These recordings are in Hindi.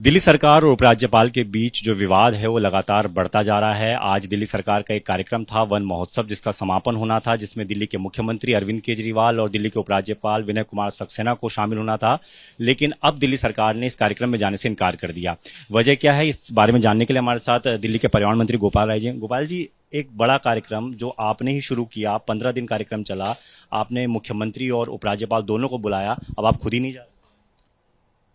दिल्ली सरकार और उपराज्यपाल के बीच जो विवाद है वो लगातार बढ़ता जा रहा है। आज दिल्ली सरकार का एक कार्यक्रम था वन महोत्सव, जिसका समापन होना था, जिसमें दिल्ली के मुख्यमंत्री अरविंद केजरीवाल और दिल्ली के उपराज्यपाल विनय कुमार सक्सेना को शामिल होना था। लेकिन अब दिल्ली सरकार ने इस कार्यक्रम में जाने से इनकार कर दिया। वजह क्या है, इस बारे में जानने के लिए हमारे साथ दिल्ली के पर्यावरण मंत्री गोपाल राय जी। गोपाल जी, एक बड़ा कार्यक्रम जो आपने ही शुरू किया, 15 दिन कार्यक्रम चला, आपने मुख्यमंत्री और उपराज्यपाल दोनों को बुलाया, अब आप खुद ही नहीं जा रहे।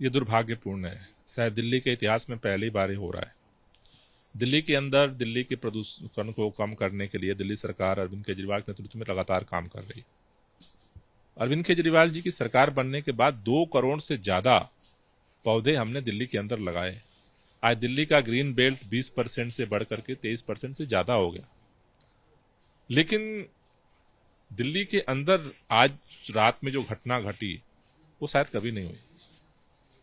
ये दुर्भाग्यपूर्ण है। शायद दिल्ली के इतिहास में पहली बार ही हो रहा है। दिल्ली के अंदर दिल्ली के प्रदूषण को कम करने के लिए दिल्ली सरकार अरविंद केजरीवाल के नेतृत्व में लगातार काम कर रही है। अरविंद केजरीवाल जी की सरकार बनने के बाद 2 करोड़ से ज्यादा पौधे हमने दिल्ली के अंदर लगाए। आज दिल्ली का ग्रीन बेल्ट 20% से बढ़कर के 23% से ज्यादा हो गया। लेकिन दिल्ली के अंदर आज रात में जो घटना घटी वो शायद कभी नहीं हुई।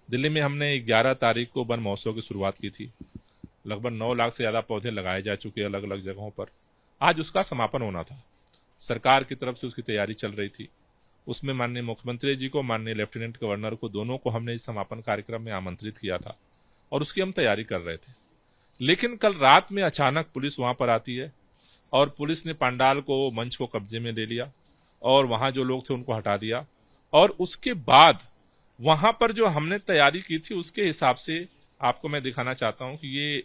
दिल्ली में हमने 11 तारीख को वन महोत्सव की शुरुआत की थी। लगभग 9 लाख से ज्यादा पौधे लगाए जा चुके अलग अलग जगहों पर। आज उसका समापन होना था। सरकार की तरफ से उसकी तैयारी चल रही थी। उसमें माननीय मुख्यमंत्री जी को, माननीय लेफ्टिनेंट गवर्नर को, दोनों को हमने इस समापन कार्यक्रम में आमंत्रित किया था और उसकी हम तैयारी कर रहे थे। लेकिन कल रात में अचानक पुलिस वहां पर आती है और पुलिस ने पंडाल को, मंच को कब्जे में ले लिया और वहां जो लोग थे उनको हटा दिया। और उसके बाद वहां पर जो हमने तैयारी की थी उसके हिसाब से आपको मैं दिखाना चाहता हूं कि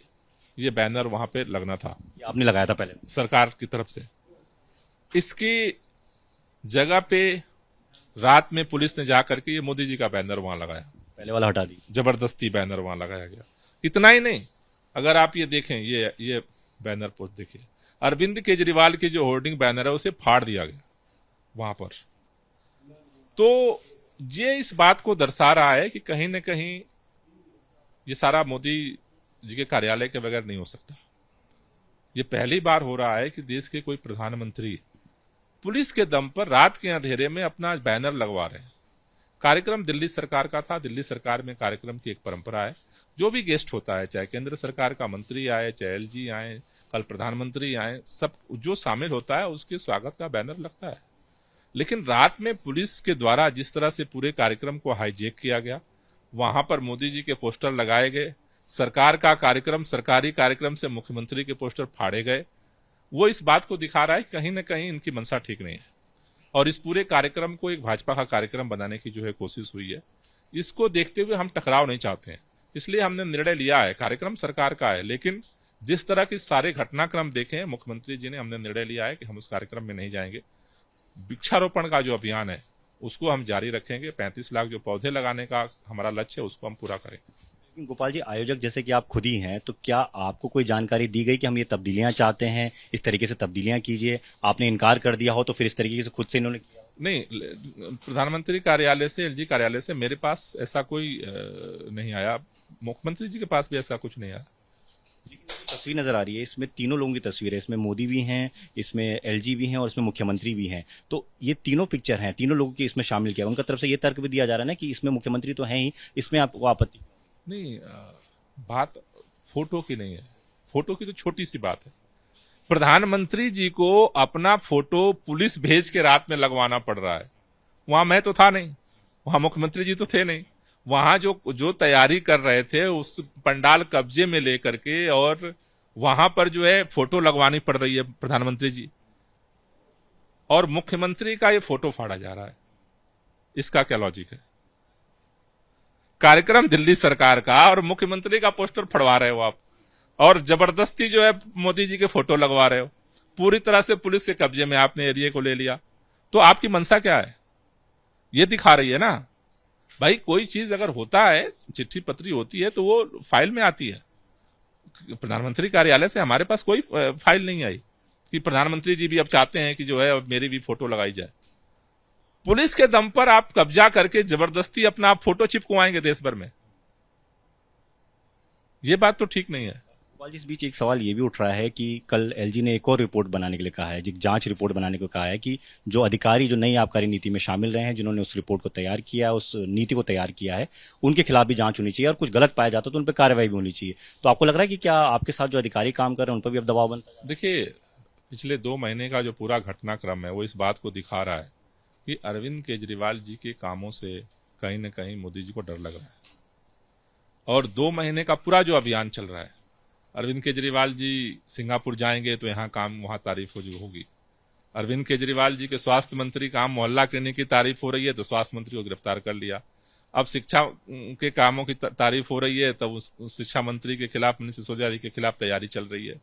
ये बैनर वहां पे लगना था। ये आपने लगाया था पहले सरकार की तरफ से। इसकी जगह पे रात में पुलिस ने जाकर के ये मोदी जी का बैनर वहां लगाया। पहले वाला हटा दी। जबरदस्ती बैनर वहां लगाया गया। इतना ही नहीं, अगर आप ये देखें, ये बैनर पोस्ट देखिए, अरविंद केजरीवाल की जो होर्डिंग बैनर है उसे फाड़ दिया गया वहां पर। तो ये इस बात को दर्शा रहा है कि कहीं न कहीं ये सारा मोदी जी के कार्यालय के बगैर नहीं हो सकता। ये पहली बार हो रहा है कि देश के कोई प्रधानमंत्री पुलिस के दम पर रात के अंधेरे में अपना बैनर लगवा रहे हैं। कार्यक्रम दिल्ली सरकार का था। दिल्ली सरकार में कार्यक्रम की एक परंपरा है। जो भी गेस्ट होता है, चाहे केंद्र सरकार का मंत्री आए, चाहे एलजी आए, कल प्रधानमंत्री आए, सब जो शामिल होता है उसके स्वागत का बैनर लगता है। लेकिन रात में पुलिस के द्वारा जिस तरह से पूरे कार्यक्रम को हाईजैक किया गया, वहां पर मोदी जी के पोस्टर लगाए गए, सरकार का कार्यक्रम, सरकारी कार्यक्रम से मुख्यमंत्री के पोस्टर फाड़े गए, वो इस बात को दिखा रहा है कि कहीं ना कहीं इनकी मंशा ठीक नहीं है। और इस पूरे कार्यक्रम को एक भाजपा का कार्यक्रम बनाने की जो है कोशिश हुई है, इसको देखते हुए हम टकराव नहीं चाहते हैं। इसलिए हमने निर्णय लिया है, कार्यक्रम सरकार का है, लेकिन जिस तरह के सारे घटनाक्रम देखे हैं मुख्यमंत्री जी ने, हमने निर्णय लिया है कि हम उस कार्यक्रम में नहीं जाएंगे। वृक्षारोपण का जो अभियान है उसको हम जारी रखेंगे। 35 लाख जो पौधे लगाने का हमारा लक्ष्य है उसको हम पूरा करेंगे। गोपाल जी, आयोजक जैसे कि आप खुद ही हैं, तो क्या आपको कोई जानकारी दी गई कि हम ये तब्दीलियां चाहते हैं, इस तरीके से तब्दीलियां कीजिए, आपने इनकार कर दिया हो तो फिर इस तरीके से खुद से इन्होंने किया? नहीं, प्रधानमंत्री कार्यालय से, एलजी कार्यालय से मेरे पास ऐसा कोई नहीं आया। मुख्यमंत्री जी के पास भी ऐसा कुछ नहीं आया। तस्वीर नजर आ रही है, इसमें तीनों लोगों की तस्वीर है। इसमें मोदी भी हैं, इसमें एलजी भी हैं और इसमें मुख्यमंत्री भी हैं। तो ये तीनों पिक्चर हैं, तीनों लोगों की इसमें शामिल किया। उनका तरफ से ये तर्क भी दिया जा रहा है ना कि इसमें मुख्यमंत्री तो हैं ही, इसमें आपको आपत्ति नहीं। बात फोटो की नहीं है। फोटो की तो छोटी सी बात है। प्रधानमंत्री जी को अपना फोटो पुलिस भेज के रात में लगवाना पड़ रहा है। वहां मैं तो था नहीं, वहां मुख्यमंत्री जी तो थे नहीं। वहां जो तैयारी कर रहे थे उस पंडाल कब्जे में लेकर के, और वहां पर जो है फोटो लगवानी पड़ रही है प्रधानमंत्री जी, और मुख्यमंत्री का ये फोटो फाड़ा जा रहा है। इसका क्या लॉजिक है? कार्यक्रम दिल्ली सरकार का और मुख्यमंत्री का पोस्टर फड़वा रहे हो आप, और जबरदस्ती जो है मोदी जी के फोटो लगवा रहे हो। पूरी तरह से पुलिस के कब्जे में आपने एरिया को ले लिया। तो आपकी मंशा क्या है ये दिखा रही है ना भाई। कोई चीज अगर होता है, चिट्ठी पत्री होती है, तो वो फाइल में आती है। प्रधानमंत्री कार्यालय से हमारे पास कोई फाइल नहीं आई कि प्रधानमंत्री जी भी अब चाहते हैं कि जो है अब मेरी भी फोटो लगाई जाए। पुलिस के दम पर आप कब्जा करके जबरदस्ती अपना आप फोटो चिपकवाएंगे देश भर में। ये बात तो ठीक नहीं है। इस बीच एक सवाल ये भी उठ रहा है कि कल एलजी ने एक और रिपोर्ट बनाने के लिए कहा है, एक जांच रिपोर्ट बनाने को कहा है कि जो अधिकारी जो नई आबकारी नीति में शामिल रहे हैं, जिन्होंने उस रिपोर्ट को तैयार किया, उस नीति को तैयार किया है, उनके खिलाफ भी जांच होनी चाहिए और कुछ गलत पाया जाता तो उन पर कार्रवाई भी होनी चाहिए। तो आपको लग रहा है कि क्या आपके साथ जो अधिकारी काम कर रहे हैं उन पर भी अब दबाव बनता है? देखिए, पिछले 2 महीने का जो पूरा घटनाक्रम है वो इस बात को दिखा रहा है कि अरविंद केजरीवाल जी के कामों से कहीं न कहीं मोदी जी को डर लग रहा है। और 2 महीने का पूरा जो अभियान चल रहा है, अरविंद केजरीवाल जी सिंगापुर जाएंगे तो यहाँ काम वहां तारीफ होगी। अरविंद केजरीवाल जी के स्वास्थ्य मंत्री काम मोहल्ला क्लिनिक की तारीफ हो रही है तो स्वास्थ्य मंत्री को गिरफ्तार कर लिया। अब शिक्षा के कामों की तारीफ हो रही है तब उस शिक्षा मंत्री के खिलाफ, मनीष सिसोदिया जी के खिलाफ तैयारी चल रही है।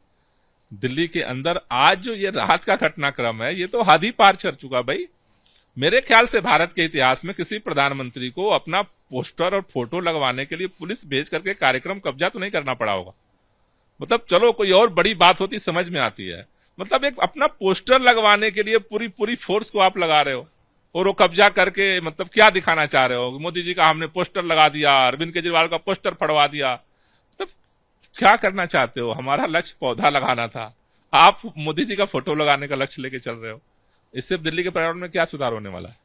दिल्ली के अंदर आज जो ये रात का घटनाक्रम है, ये तो हद ही पार चढ़ चुका भाई। मेरे ख्याल से भारत के इतिहास में किसी प्रधानमंत्री को अपना पोस्टर और फोटो लगवाने के लिए पुलिस भेज करके कार्यक्रम कब्जा तो नहीं करना पड़ा होगा। मतलब चलो कोई और बड़ी बात होती समझ में आती है, मतलब एक अपना पोस्टर लगवाने के लिए पूरी फोर्स को आप लगा रहे हो और वो कब्जा करके मतलब क्या दिखाना चाह रहे हो? मोदी जी का हमने पोस्टर लगा दिया, अरविंद केजरीवाल का पोस्टर फड़वा दिया, मतलब क्या करना चाहते हो? हमारा लक्ष्य पौधा लगाना था, आप मोदी जी का फोटो लगाने का लक्ष्य लेके चल रहे हो। इससे दिल्ली के पर्यावरण में क्या सुधार होने वाला है?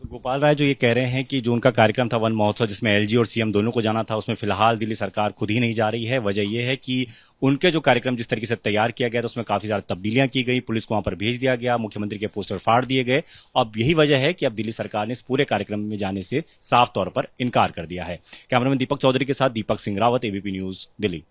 गोपाल राय जो ये कह रहे हैं कि जो उनका कार्यक्रम था वन महोत्सव, जिसमें एलजी और सीएम दोनों को जाना था, उसमें फिलहाल दिल्ली सरकार खुद ही नहीं जा रही है। वजह यह है कि उनके जो कार्यक्रम जिस तरीके से तैयार किया गया था उसमें काफी ज्यादा तब्दीलियां की गई, पुलिस को वहां पर भेज दिया गया, मुख्यमंत्री के पोस्टर फाड़ दिए गए। अब यही वजह है कि अब दिल्ली सरकार ने इस पूरे कार्यक्रम में जाने से साफ तौर पर इनकार कर दिया है। कैमरामैन दीपक चौधरी के साथ दीपक सिंह रावत, एबीपी न्यूज, दिल्ली।